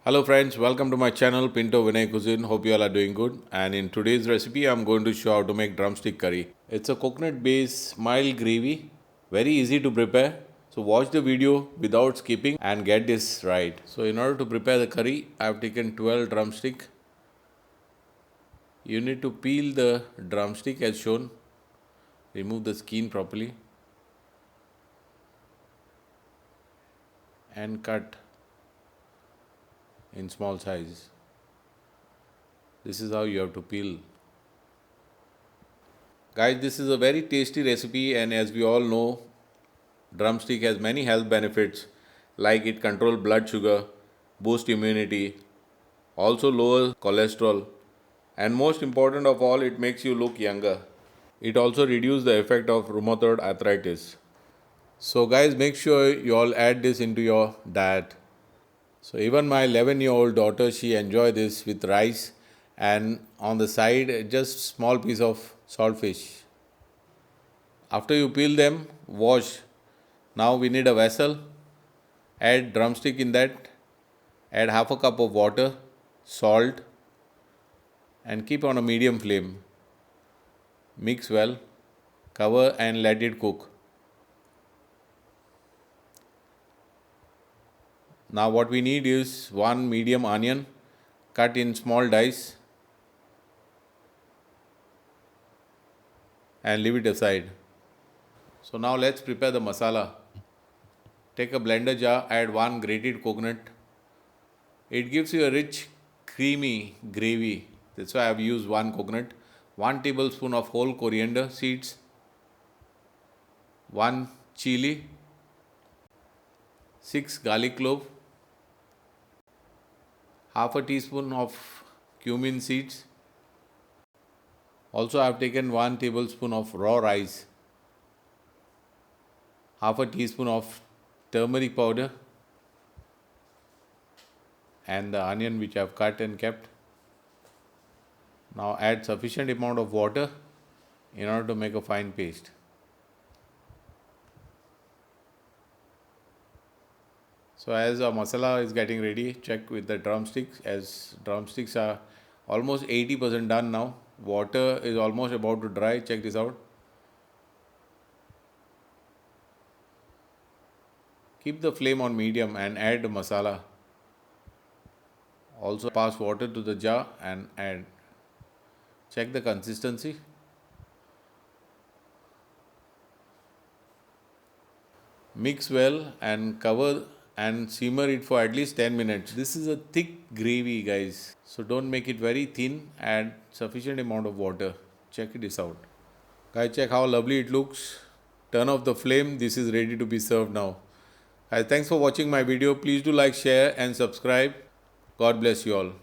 Hello friends, welcome to my channel Pinto Cuisine. Hope you all are doing good. And in today's recipe, I'm going to show how to make drumstick curry. It's a coconut-based mild gravy, very easy to prepare. So watch the video without skipping and get this right. So in order to prepare the curry, I've taken 12 drumstick. You need to peel the drumstick as shown. Remove the skin properly and cut in small size. This is how you have to peel. Guys, this is a very tasty recipe, and as we all know, drumstick has many health benefits like it controls blood sugar, boosts immunity, also lowers cholesterol, and most important of all, it makes you look younger. It also reduces the effect of rheumatoid arthritis. So guys, make sure you all add this into your diet. So even my 11-year-old daughter, she enjoy this with rice and on the side just small piece of saltfish. After you peel them, wash. Now we need a vessel. Add drumstick in that. Add half a cup of water, salt, and keep on a medium flame. Mix well, cover and let it cook. Now what we need is one medium onion cut in small dice and leave it aside. So now let's prepare the masala. Take a blender jar, add one grated coconut. It gives you a rich, creamy gravy. That's why I have used one coconut. 1 tablespoon of whole coriander seeds. 1 chilli. 6 garlic clove. Half a teaspoon of cumin seeds. Also I have taken 1 tablespoon of raw rice. Half a teaspoon of turmeric powder. And the onion which I have cut and kept. Now add sufficient amount of water in order to make a fine paste. So as our masala is getting ready, check with the drumsticks, as drumsticks are almost 80% done now. Water is almost about to dry. Check this out. Keep the flame on medium and add the masala. Also pass water to the jar and add. Check the consistency. Mix well and cover and simmer it for at least 10 minutes. This is a thick gravy, guys. So don't make it very thin. Add sufficient amount of water. Check this out. Guys, check how lovely it looks. Turn off the flame. This is ready to be served now. Guys, thanks for watching my video. Please do like, share and subscribe. God bless you all.